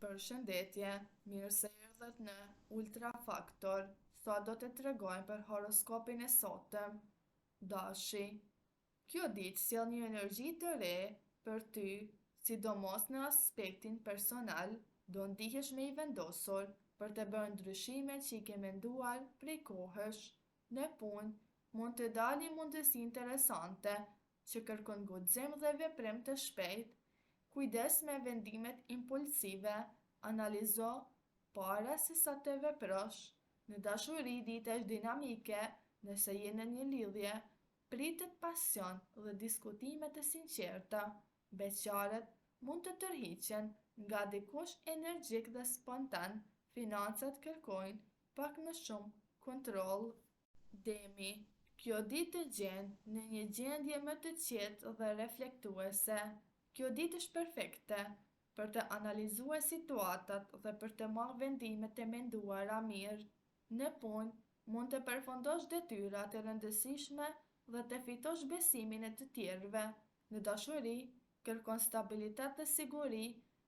Përshëndetje, mirë se erdhët në Ultra Faktor. Sot do të tregojmë për horoskopin e sotëm. Dashi. Kjo ditë sjell një energji të re për ty, sidomos në aspektin personal, do ndihesh me i vendosur për të bërë ndryshimet që i ke menduar prej kohësh. Në punë, mund të dalë një mundësi interesante që kërkon guxim dhe veprim të shpejtë. Kujdes me vendimet impulsive, analizo para se sa të veprosh. Në dashuri dita është dinamike, nëse je në një lidhje, pritet pasion dhe diskutime të sinqerta. Beqarët mund të tërhiqen nga dikush energjik dhe spontan, financat kërkojnë pak më shumë kontroll. Demi, kjo ditë të gjen në një gjendje më të qetë dhe reflektuese. Kjo ditë është perfekte për të analizuar situatat dhe për të marrë vendime të menduara mirë. Në punë, mund të përfundosh detyra të rëndësishme dhe të fitosh besimin e të tjerëve. Në dashuri, kërkon stabilitet dhe siguri,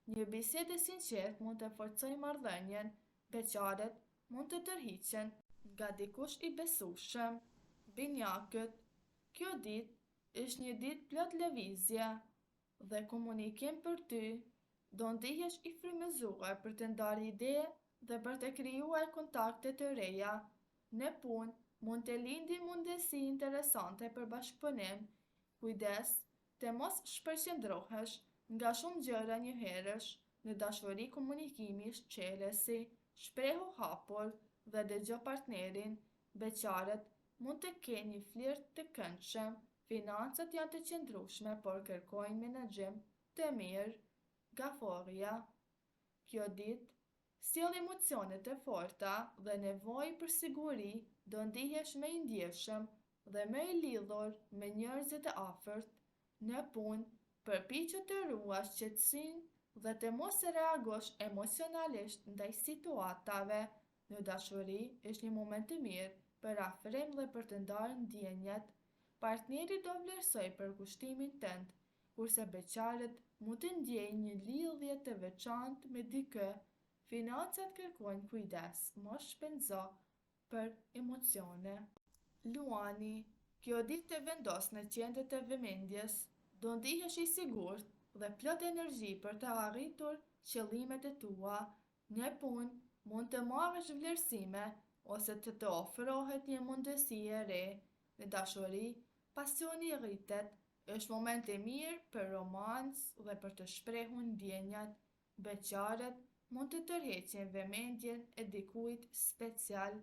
një bisedë e sinqertë mund të forcojë marrëdhënien. Beqarët mund të tërhiqen nga dikush i besueshëm. Binjakët, kjo ditë është një ditë plot lëvizje dhe komunikim për ty, do ndihesh i frymëzuar për të ndarë ide dhe për të krijuar kontakte të reja. Në punë, mund të lindin mundësi interesante për bashkëpunim. Kujdes të mos shpërqendrohesh nga shumë gjëra njëherësh. Në dashuri komunikimi është çelësi, shprehu hapur dhe dëgjo partnerin. Beqarët mund të kenë një flirt të këndshëm. Financat janë të qëndrueshme, por kërkojnë menaxhim të mirë. Gaforja. Kjo ditë sjell emocione të forta dhe nevojë për siguri, do ndihesh më i ndjeshëm dhe më i lidhur me njerëzit e afërt. Në punë, përpiqu të ruash qetësinë dhe të mos reagosh emocionalisht ndaj situatave. Në dashuri është një moment i mirë për afrim dhe për të ndarë ndjenjat. Partneri do vlerësoj përkushtimin tënd, kurse beqarët mund të ndjejnë një lidhje të veçantë me dikë. Financat kërkojnë kujdes, mos shpenzo për emocione. Luani, kjo ditë të vendos në qendër të vëmendjes, do ndihesh i sigurt dhe plot energji për të arritur qëllimet e tua. Në punë, mund të marrësh vlerësime ose të ofrohet një mundësi e re. Në dashuri, pasioni rritet, është moment i mirë për romancë dhe për të shprehur ndjenjat. Beqarët mund të tërheqin vëmendjen e dikujt special.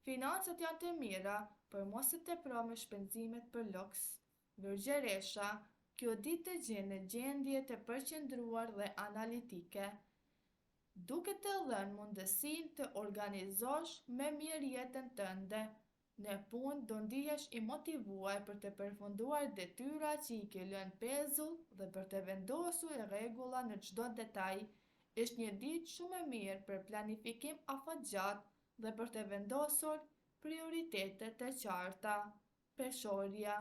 Financat janë të mira, por mos të tepro me shpenzimet për luks. Virgjëresha, kjo ditë të gjen në gjendje të përqendruar dhe analitike, duke të dhënë mundësinë të organizosh më mirë jetën tënde. Në punë do ndihesh i motivuar për të përfunduar detyrat që i ke lënë pezull dhe për të vendosur rregulla në çdo detaj. Është një ditë shumë e mirë për planifikim afatgjatë dhe për të vendosur prioritete të qarta. Peshorja,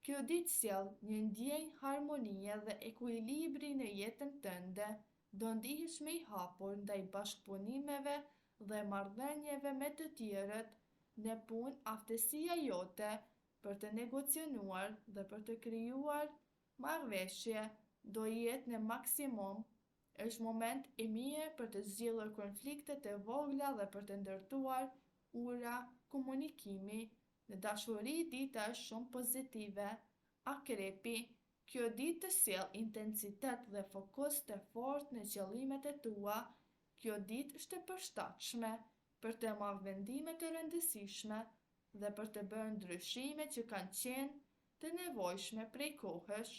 kjo ditë sjell një ndjenjë harmonie dhe ekuilibri në jetën tënde. Do ndihesh më i hapur ndaj bashkëpunimeve dhe marrëdhënieve me të tjerët. Në punë, aftësia jote për të negociuar dhe për të krijuar marrëveshje do jetë në maksimum. Është moment i mirë për të zgjidhur konflikte të vogla dhe për të ndërtuar ura komunikimi. Në dashuri dita është shumë pozitive. Akrepi, kjo ditë të sjell intensitet dhe fokus të fortë në qëllimet e tua. Kjo ditë është e përshtatshme për të marrë vendime të rëndësishme dhe për të bërë ndryshime që kanë qenë të nevojshme prej kohësh.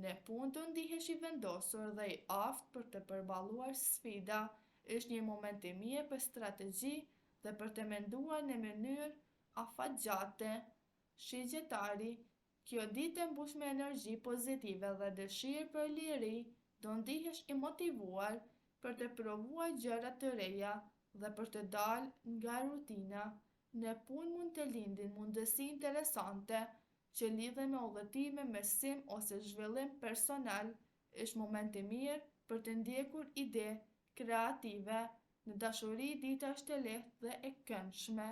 Në punë do ndihesh i vendosur dhe i aftë për të përballuar sfida. Është një moment i mirë për strategji dhe për të menduar në mënyrë afatgjate. Shigjetari, kjo ditë e mbush me energji pozitive dhe dëshirë për liri, do ndihesh i motivuar për të provuar gjëra të reja dhe për të dalë nga rutina. Në punë mund të lindin mundësi interesante që lidhen me udhëtime, mësim ose zhvillim personal. Është moment i mirë për të ndjekur ide kreative. Në dashuri dita është e lehtë dhe e këndshme.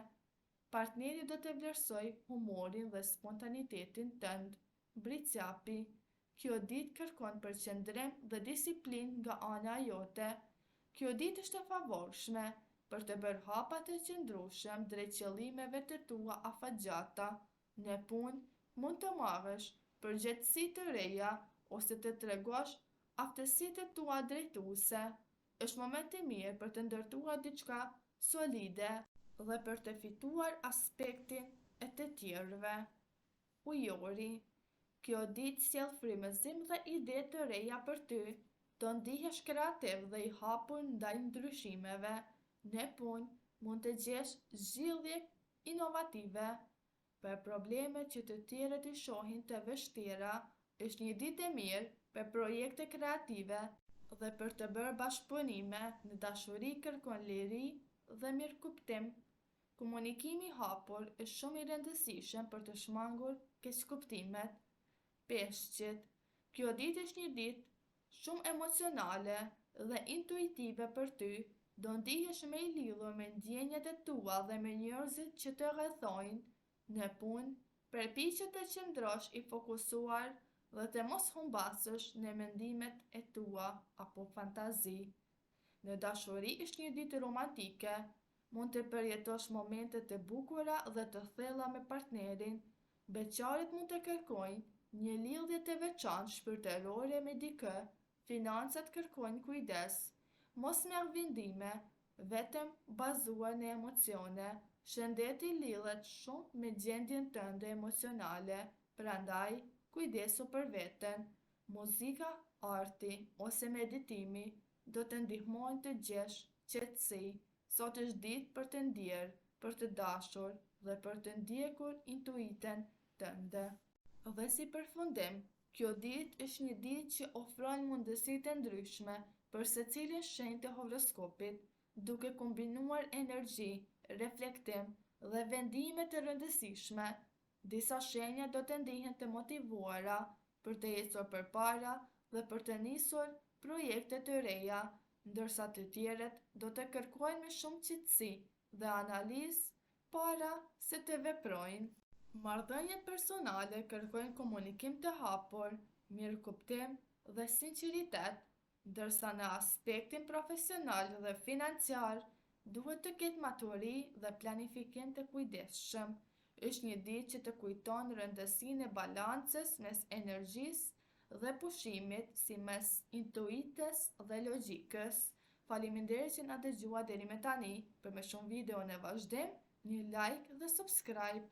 Partneri do të vlerësoj humorin dhe spontanitetin tënd. Briciapi. Kjo ditë kërkon përqendrim dhe disiplinë nga ana jote. Kjo ditë është e favorshme për të bërë hapa të qëndrueshëm drejt qëllimeve të tua afatgjata. Në punë, mund të marrësh përgjegjësi të reja ose të tregosh aftësitë tua drejtuese. Është moment i mirë për të ndërtuar diçka solide dhe për të fituar aspektin e të tjerëve. Ujori. Kjo ditë sjell frymëzim dhe ide të reja për ty. Do ndihesh kreativ dhe i hapur ndaj ndryshimeve. Në punë, mund të gjesh zgjidhje inovative për probleme që të tjerët i shohin të vështira. Është një ditë e mirë për projekte kreative dhe për të bërë bashkëpunime. Në dashuri kërkon liri dhe mirëkuptim. Komunikimi i hapur është shumë i rëndësishëm për të shmangur keqkuptimet. Peshqit. Kjo ditë është një ditë shumë emocionale dhe intuitive për ty. Do ndihesh më i lidhur me ndjenjat e tua dhe me njerëzit që të rrethojnë. Në punë, përpiqu të qëndrosh i fokusuar dhe të mos humbasësh në mendimet e tua apo fantazi. Në dashuri është një ditë romantike. Mund të përjetosh momente të bukura dhe të thella me partnerin. Beqarit mund të kërkojnë një lidhje të veçantë shpirtërore me dikë. Financat kërkojnë kujdes. Mos merr vendime vetëm bazuar në emocione. Shëndeti lidhet shumë me gjendjen tënde emocionale, prandaj kujdesu për veten. Muzika, arti ose meditimi do të ndihmojnë të gjesh qetësi. Sot është ditë për të ndjerë, për të dashur dhe për të ndjekur intuiten tënde. Dhe si përfundim, kjo ditë është një ditë që ofron mundësi të ndryshme për secilin shenjë të horoskopit, duke kombinuar energji, reflektim dhe vendime të rëndësishme. Disa shenja do të ndihen të motivuara për të ecur përpara dhe për të nisur projekte të reja, ndërsa të tjerët do të kërkojnë me shumë qetësi dhe analizë para se të veprojnë. Marrëdhëniet personale kërkojnë komunikim të hapur, mirëkuptim dhe sinqeritet, ndërsa në aspektin profesional dhe financiar duhet të ketë maturi dhe planifikim të kujdesshëm. Është një ditë që të kujton rëndësinë e balancës mes energjisë dhe pushimit, si mes intuitës dhe logjikës. Faleminderit që na dëgjuat deri më tani. Për më shumë video në vazhdim, një like dhe subscribe.